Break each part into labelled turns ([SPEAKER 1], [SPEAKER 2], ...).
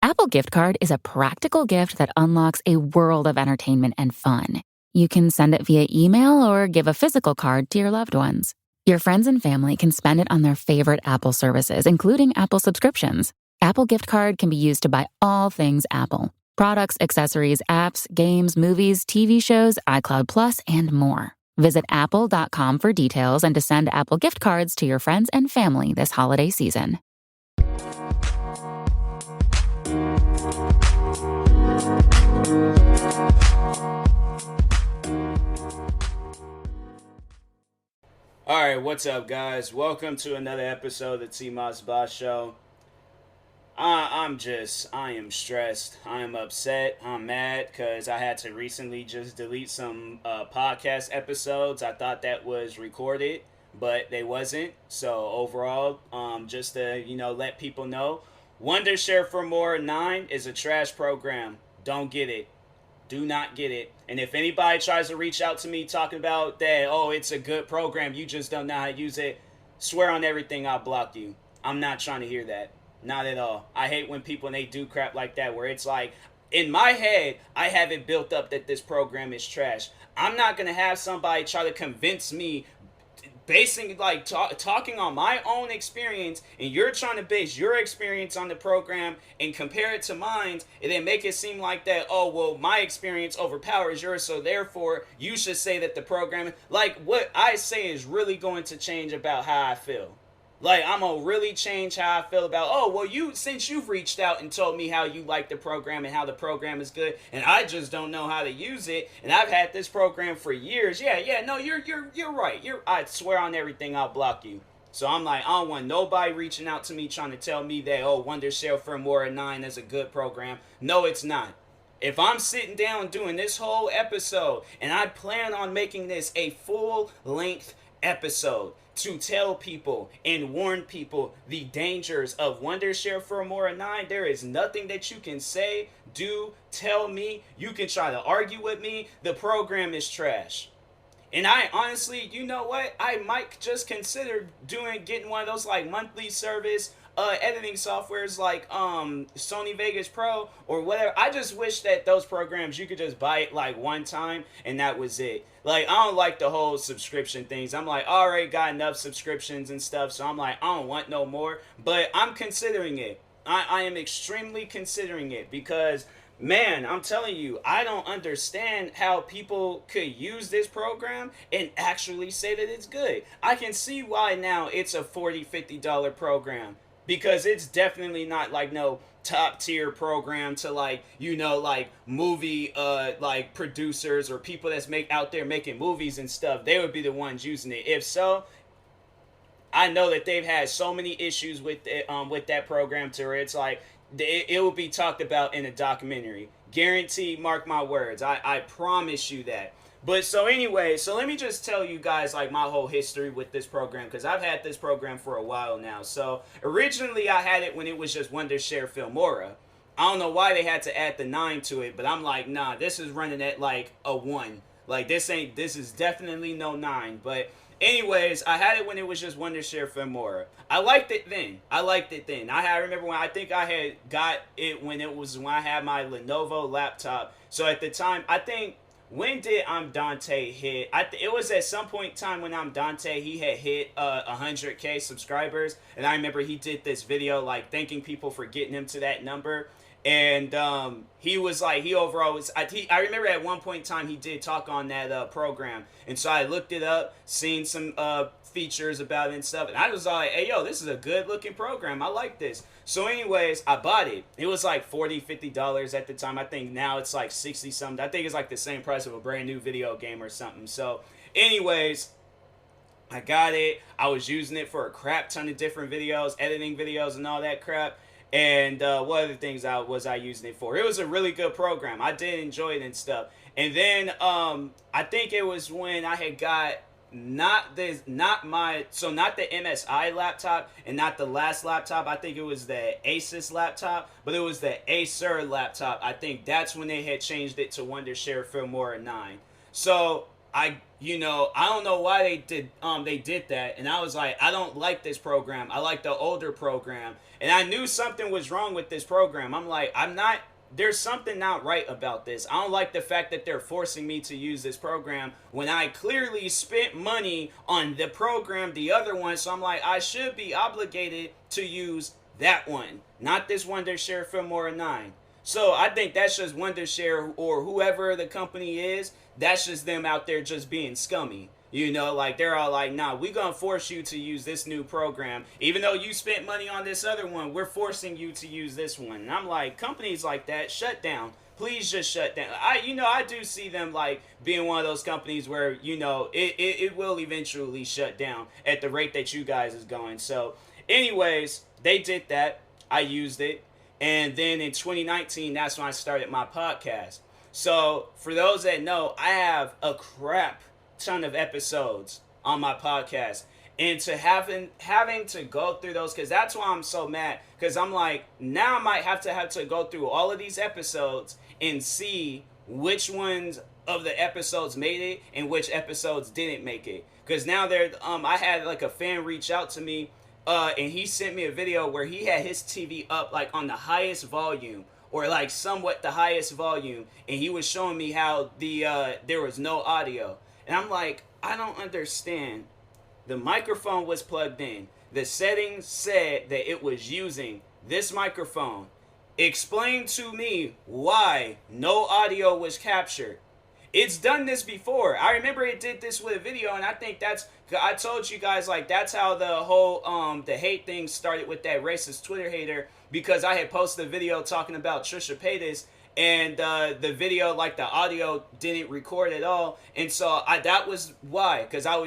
[SPEAKER 1] Apple Gift Card is a practical gift that unlocks a world of entertainment and fun. You can send it via email or give a physical card to your loved ones. Your friends and family can spend it on their favorite Apple services, including Apple subscriptions. Apple Gift Card can be used to buy all things Apple: products, accessories, apps, games, movies, TV shows, iCloud Plus, and more. Visit apple.com for details and to send Apple Gift Cards to your friends and family this holiday season.
[SPEAKER 2] Alright, what's up, guys? Welcome to another episode of the TMossBoss Show. I am stressed. I am upset. I'm mad because I had to recently just delete some podcast episodes. I thought that was recorded, but they wasn't. So overall, just to, let people know, Wondershare Filmora 9 is a trash program. Don't get it. Do not get it. And if anybody tries to reach out to me talking about that, oh, it's a good program, you just don't know how to use it, swear on everything I'll block you. I'm not trying to hear that. Not at all. I hate when people, they do crap like that where it's like, in my head, I have it built up that this program is trash. I'm not going to have somebody try to convince me basing talking on my own experience, and you're trying to base your experience on the program and compare it to mine, and then make it seem like that, oh, well, my experience overpowers yours, so therefore you should say that the program, like, what I say is really going to change about how I feel. Like, I'm gonna really change how I feel about, oh, well, since you've reached out and told me how you like the program and how the program is good, and I just don't know how to use it, and I've had this program for years. No, you're right. I swear on everything, I'll block you. So I'm like, I don't want nobody reaching out to me trying to tell me that, oh, Wondershare Filmora 9 is a good program. No, it's not. If I'm sitting down doing this whole episode, and I plan on making this a full-length episode to tell people and warn people the dangers of Wondershare Filmora 9, there is nothing that you can say, do, tell me. You can try to argue with me. The program is trash. And I honestly, you know what? I might just consider getting one of those like monthly service editing softwares like Sony Vegas Pro or whatever. I just wish that those programs you could just buy it like one time and that was it. Like, I don't like the whole subscription things. I'm like, I already got enough subscriptions and stuff, so I'm like, I don't want no more. But I'm considering it. I am extremely considering it because, man, I'm telling you, I don't understand how people could use this program and actually say that it's good. I can see why now it's a $40, $50 program. Because it's definitely not like no top tier program to like movie like producers or people that's out there making movies and stuff. They would be the ones using it. If so, I know that they've had so many issues with it, with that program to where it's like it will be talked about in a documentary. Guaranteed, mark my words. I promise you that. But so anyway, so let me just tell you guys like my whole history with this program because I've had this program for a while now. So originally I had it when it was just Wondershare Filmora. I don't know why they had to add the 9 to it, but I'm like, nah, this is running at like a 1. Like this is definitely no 9. But anyways, I had it when it was just Wondershare Filmora. I liked it then. I remember when I think I had got it when I had my Lenovo laptop. So at the time, I think, when did I'm Dante hit? It was at some point in time when I'm Dante, he had hit 100K subscribers. And I remember he did this video like thanking people for getting him to that number. And he was like, I remember at one point in time he did talk on that program. And so I looked it up, seen some features about it and stuff. And I was like, hey, yo, this is a good looking program. I like this. So anyways, I bought it. It was like $40, $50 at the time. I think now it's like 60 something. I think it's like the same price of a brand new video game or something. So anyways, I got it. I was using it for a crap ton of different videos, editing videos and all that crap. And what other things was I using it for? It was a really good program. I did enjoy it and stuff. And then I think it was when I had got not the MSI laptop and not the last laptop. I think it was the Asus laptop, but it was the Acer laptop. I think that's when they had changed it to Wondershare Filmora 9. So I don't know why they did that, and I was like, I don't like this program. I like the older program, and I knew something was wrong with this program. I'm like, there's something not right about this. I don't like the fact that they're forcing me to use this program when I clearly spent money on the program, the other one. So I'm like, I should be obligated to use that one, not this Wondershare Filmora 9. So I think that's just Wondershare or whoever the company is. That's just them out there just being scummy. Like they're all like, nah, we gonna force you to use this new program. Even though you spent money on this other one, we're forcing you to use this one. And I'm like, companies like that, shut down. Please just shut down. I do see them like being one of those companies where, it will eventually shut down at the rate that you guys is going. So anyways, they did that. I used it. And then in 2019, that's when I started my podcast. So for those that know, I have a crap ton of episodes on my podcast, and to having to go through those, because that's why I'm so mad, because I'm like, now I might have to go through all of these episodes and see which ones of the episodes made it and which episodes didn't make it. Because now I had like a fan reach out to me, and he sent me a video where he had his TV up like on the highest volume, or like somewhat the highest volume, and he was showing me how there was no audio. And I'm like, I don't understand. The microphone was plugged in. The settings said that it was using this microphone. Explain to me why no audio was captured. It's done this before. I remember it did this with a video, and I think I told you guys, like, that's how the whole the hate thing started with that racist Twitter hater, because I had posted a video talking about Trisha Paytas, and the video, like, the audio didn't record at all. And so that was why, because I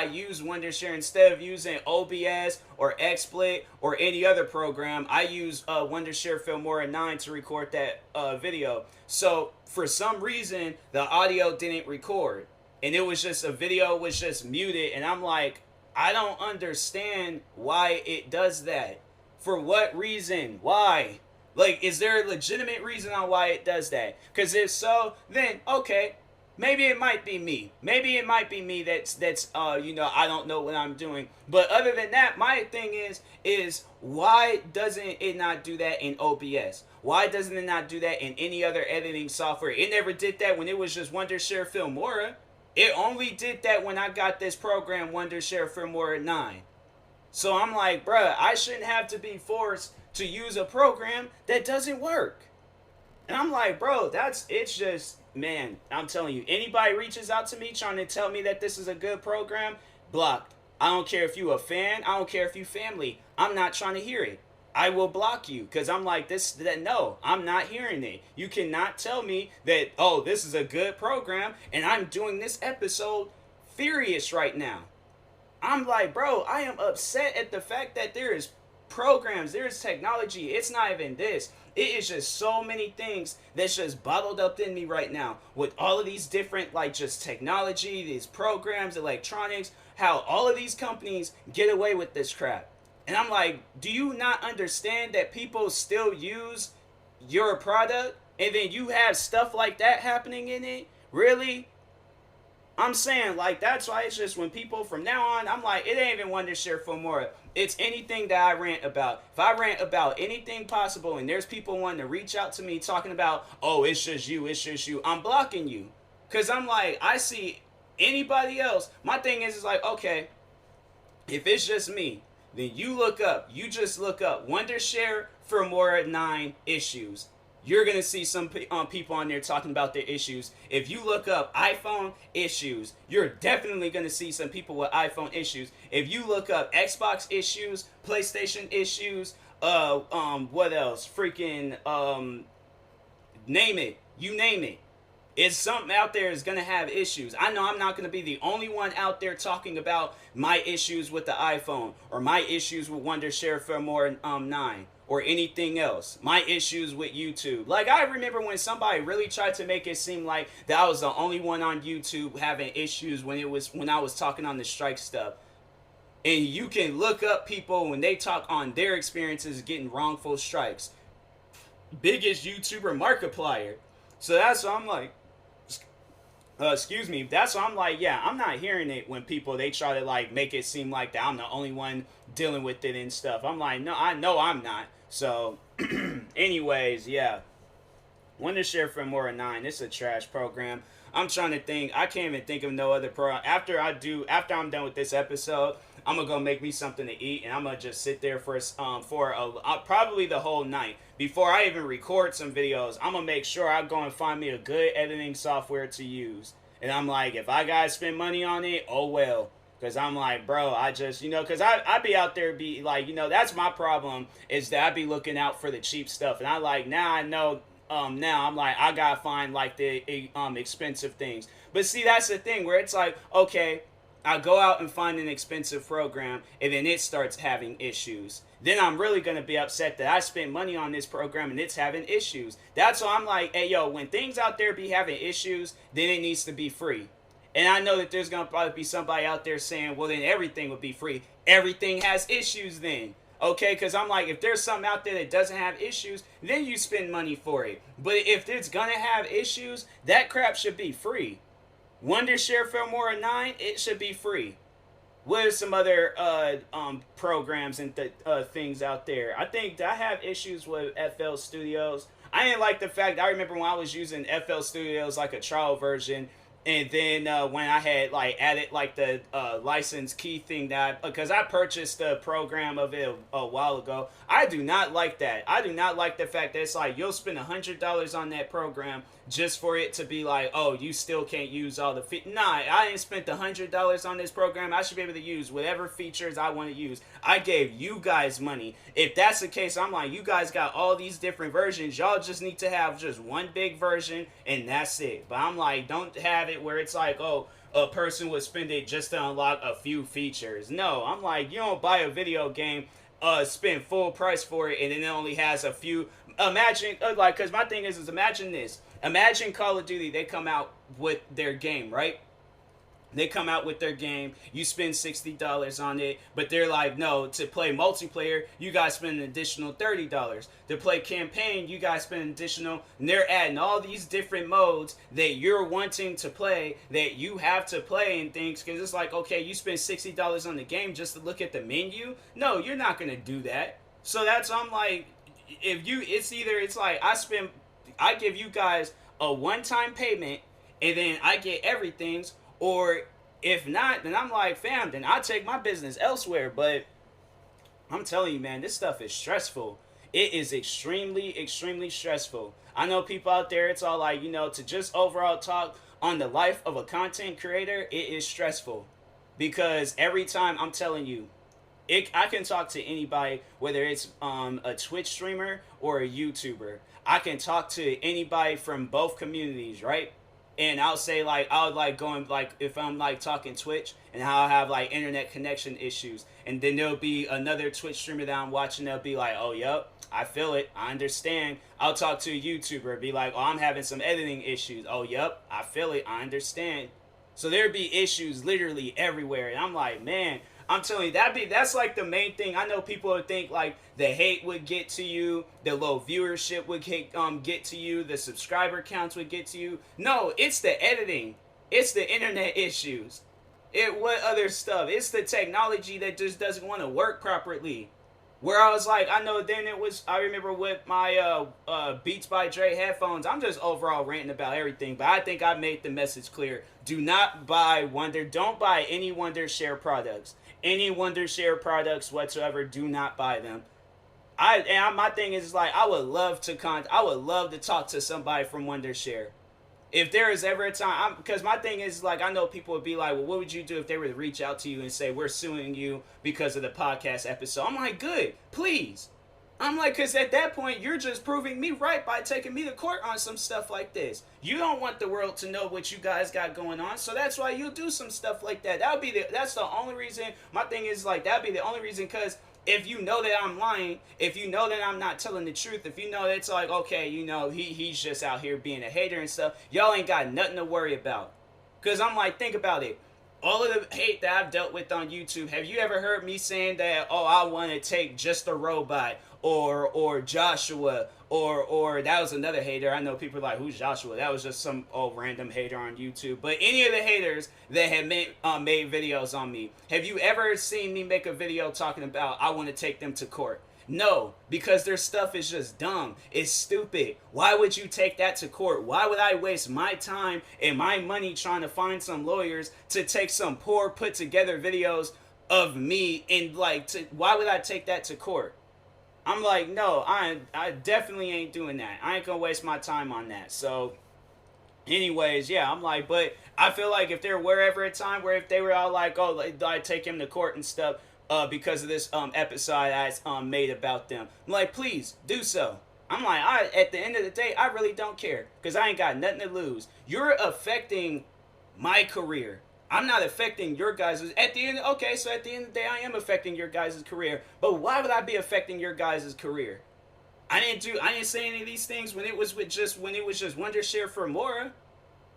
[SPEAKER 2] used Wondershare instead of using OBS or XSplit or any other program. I used Wondershare Filmora 9 to record that video. So for some reason the audio didn't record, and it was just, a video was just muted, and I'm like, I don't understand why it does that. For what reason? Why? Like, is there a legitimate reason on why it does that? Because if so, then, okay, maybe it might be me. Maybe it might be me that's I don't know what I'm doing. But other than that, my thing is why doesn't it not do that in OBS? Why doesn't it not do that in any other editing software? It never did that when it was just Wondershare Filmora. It only did that when I got this program, Wondershare Filmora 9. So I'm like, bruh, I shouldn't have to be forced to use a program that doesn't work. And I'm like, bro, it's just, man, I'm telling you, anybody reaches out to me trying to tell me that this is a good program, blocked. I don't care if you a fan, I don't care if you family, I'm not trying to hear it. I will block you, because I'm like, no, I'm not hearing it. You cannot tell me that, oh, this is a good program, and I'm doing this episode furious right now. I'm like, bro, I am upset at the fact that there is programs, there's technology. It's not even this. It is just so many things that's just bottled up in me right now with all of these different, like, just technology, these programs, electronics, how all of these companies get away with this crap. And I'm like, do you not understand that people still use your product, and then you have stuff like that happening in it? Really? I'm saying, like, that's why it's just when people from now on, I'm like, it ain't even Wondershare Filmora. It's anything that I rant about. If I rant about anything possible and there's people wanting to reach out to me talking about, oh, it's just you, I'm blocking you. Because I'm like, I see anybody else. My thing is like, okay, if it's just me, then you just look up Wondershare Filmora 9 issues. You're going to see some people on there talking about their issues. If you look up iPhone issues, you're definitely going to see some people with iPhone issues. If you look up Xbox issues, PlayStation issues, what else? Freaking, name it. You name it. It's something out there is going to have issues. I know I'm not going to be the only one out there talking about my issues with the iPhone or my issues with Wondershare Filmora 9. Or anything else. My issues with YouTube. Like, I remember when somebody really tried to make it seem like that I was the only one on YouTube having issues when I was talking on the strike stuff. And you can look up people when they talk on their experiences getting wrongful strikes. Biggest YouTuber Markiplier. So that's why I'm like, excuse me. That's why I'm like, yeah, I'm not hearing it when people they try to like make it seem like that I'm the only one dealing with it and stuff. I'm like, no, I know I'm not. So, anyways, yeah. Wondershare Filmora 9, it's a trash program. I'm trying to think. I can't even think of no other program. After I'm done with this episode, I'm gonna go make me something to eat, and I'm gonna just sit there for probably the whole night before I even record some videos. I'm gonna make sure I go and find me a good editing software to use. And I'm like, if I gotta spend money on it, oh well. Cause I'm like, bro, I just, cause I be out there be like, that's my problem is that I be looking out for the cheap stuff. And I like, now I know, now I'm like, I gotta find like the expensive things. But see, that's the thing where it's like, okay, I go out and find an expensive program and then it starts having issues. Then I'm really gonna be upset that I spent money on this program and it's having issues. That's why I'm like, hey yo, when things out there be having issues, then it needs to be free. And I know that there's gonna probably be somebody out there saying, well then everything would be free. Everything has issues then. Okay, because I'm like, if there's something out there that doesn't have issues, then you spend money for it. But if it's gonna have issues, that crap should be free. Wondershare Filmora 9, it should be free. What are some other programs and things out there? I think I have issues with FL Studios. I didn't like the fact, I remember when I was using FL Studios like a trial version, and then when I had like added like the license key thing that because I purchased the program of it a while ago. I do not like that. I do not like the fact that it's like you'll spend $100 on that program just for it to be like, oh, you still can't use all the Nah, I ain't spent $100 on this program. I should be able to use whatever features I want to use. I gave you guys money. If that's the case, I'm like, you guys got all these different versions. Y'all just need to have just one big version and that's it. But I'm like, don't have it where it's like, oh, a person would spend it just to unlock a few features. No, I'm like, you don't buy a video game, spend full price for it, and then it only has a few. Imagine, like, because my thing is imagine this. Imagine Call of Duty, they come out with their game, right? They come out with their game, you spend $60 on it, but they're like, no, to play multiplayer, you guys spend an additional $30. To play campaign, you guys spend an additional, and they're adding all these different modes that you're wanting to play, that you have to play and things, because it's like, okay, you spend $60 on the game just to look at the menu? No, you're not going to do that. So that's, I'm like, it's like, I give you guys a one-time payment, and then I get everything. Or if not, then I'm like, fam, then I'll take my business elsewhere. But I'm telling you, man, this stuff is stressful. It is extremely, extremely stressful. I know people out there, it's all like, to just overall talk on the life of a content creator, it is stressful. Because every time, I'm telling you, I can talk to anybody, whether it's a Twitch streamer or a YouTuber. I can talk to anybody from both communities, right? And I'll say like, I would like going like, if I'm like talking Twitch and how I have like internet connection issues. And then there'll be another Twitch streamer that I'm watching. They'll be like, oh, yep, I feel it. I understand. I'll talk to a YouTuber, be like, oh, I'm having some editing issues. Oh, yep, I feel it. I understand. So there'd be issues literally everywhere. And I'm like, man, I'm telling you, that's like the main thing. I know people would think like the hate would get to you, the low viewership would get to you, the subscriber counts would get to you. No, it's the editing. It's the internet issues. What other stuff? It's the technology that just doesn't want to work properly. Where I was like, I know then I remember with my Beats by Dre headphones, I'm just overall ranting about everything, but I think I made the message clear. Do not buy don't buy any Wondershare products. Any Wondershare products whatsoever, do not buy them. My thing is like, I would love to talk to somebody from Wondershare. If there is ever a time, because my thing is like, I know people would be like, well, what would you do if they were to reach out to you and say, we're suing you because of the podcast episode? I'm like, good, please. I'm like, because at that point, you're just proving me right by taking me to court on some stuff like this. You don't want the world to know what you guys got going on, so that's why you'll do some stuff like that. That's the only reason. My thing is like, that'd be the only reason, because if you know that I'm lying, if you know that I'm not telling the truth, if you know that it's like, okay, he's just out here being a hater and stuff, y'all ain't got nothing to worry about. Because I'm like, think about it. all of the hate that I've dealt with on YouTube, have you ever heard me saying that, oh, I want to take just a robot or Joshua or that was another hater. I know people are like, who's Joshua? That was just some old random hater on YouTube. But any of the haters that have made videos on me, have you ever seen me make a video talking about I want to take them to court? No, because their stuff is just dumb. It's stupid. Why would you take that to court? Why would I waste my time and my money trying to find some lawyers to take some poor put together videos of me and why would I take that to court? I'm like, no, I definitely ain't doing that. I ain't gonna waste my time on that. So anyways, yeah, I'm like, but I feel like if there were ever a time where if they were all like, oh, I'd take him to court and stuff, because of this episode I made about them, I'm like, please do so. I'm like, at the end of the day, I really don't care because I ain't got nothing to lose. You're affecting my career. I'm not affecting your guys' at the end. Okay, so at the end of the day, I am affecting your guys' career. But why would I be affecting your guys' career? I didn't say any of these things when it was just Wondershare Filmora.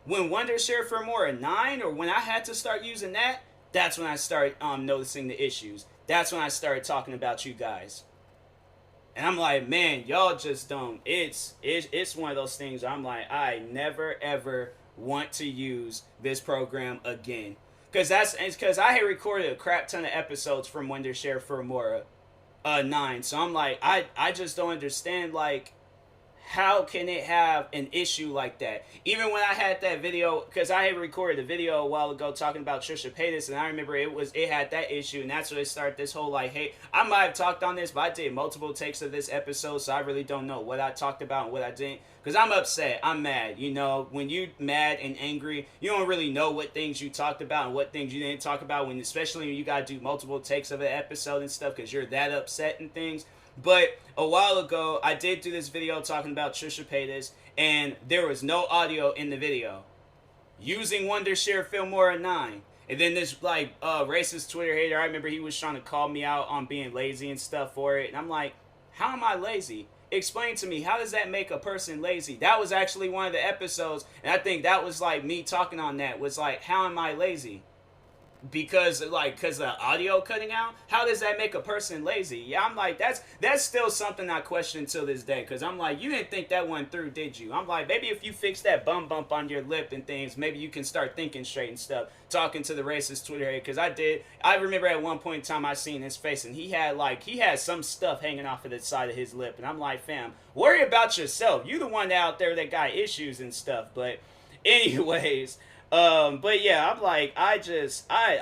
[SPEAKER 2] When Wondershare Filmora 9, or when I had to start using that, that's when I started noticing the issues. That's when I started talking about you guys. And I'm like, man, y'all just don't. It's one of those things where I'm like, I never ever want to use this program again. Because I had recorded a crap ton of episodes from Wondershare Filmora 9. So I'm like, I just don't understand, like, how can it have an issue like that? Even when I had that video, because I had recorded a video a while ago talking about Trisha Paytas, and I remember it had that issue, and that's when it started this whole like, hey, I might have talked on this, but I did multiple takes of this episode, so I really don't know what I talked about and what I didn't, because I'm upset, I'm mad, you know, when you mad and angry, you don't really know what things you talked about and what things you didn't talk about, especially when you gotta do multiple takes of an episode and stuff, because you're that upset and things. But a while ago, I did do this video talking about Trisha Paytas, and there was no audio in the video. Using Wondershare Filmora 9. And then this, racist Twitter hater, I remember he was trying to call me out on being lazy and stuff for it. And I'm like, how am I lazy? Explain to me, how does that make a person lazy? That was actually one of the episodes, and I think that was, me talking on that, was like, how am I lazy? Because the audio cutting out, how does that make a person lazy? Yeah, I'm like, that's still something I question till this day, because I'm like, you didn't think that one through, did you? I'm like, maybe if you fix that bump on your lip and things, maybe you can start thinking straight and stuff, talking to the racist Twitter hater, because I remember at one point in time I seen his face, and he had some stuff hanging off of the side of his lip, and I'm like, fam, worry about yourself, you the one out there that got issues and stuff. But anyways, but yeah, I'm like, I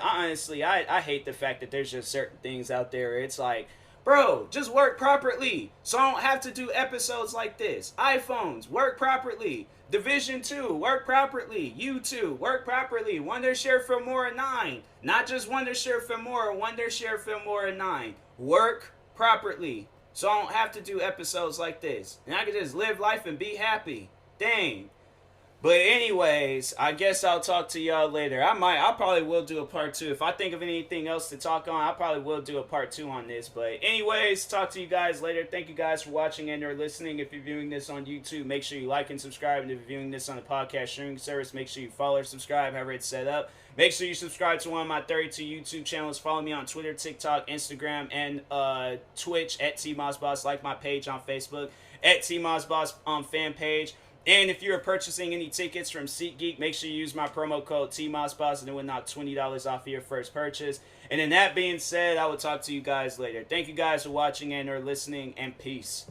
[SPEAKER 2] honestly hate the fact that there's just certain things out there. It's like, bro, just work properly, so I don't have to do episodes like this. iPhones, work properly. Division 2, work properly. YouTube, work properly. Wondershare Filmora 9. Not just Wondershare Filmora, Wondershare Filmora 9. Work properly, so I don't have to do episodes like this. And I can just live life and be happy. Dang. But anyways, I guess I'll talk to y'all later. I probably will do a part 2. If I think of anything else to talk on, I probably will do a part 2 on this. But anyways, talk to you guys later. Thank you guys for watching and or listening. If you're viewing this on YouTube, make sure you like and subscribe. And if you're viewing this on the podcast streaming service, make sure you follow or subscribe, however it's set up. Make sure you subscribe to one of my 32 YouTube channels. Follow me on Twitter, TikTok, Instagram, and Twitch at TMossBoss. Like my page on Facebook at TMossBoss fan page. And if you're purchasing any tickets from SeatGeek, make sure you use my promo code TMossBoss, and it will knock $20 off of your first purchase. And then that being said, I will talk to you guys later. Thank you guys for watching and or listening, and peace.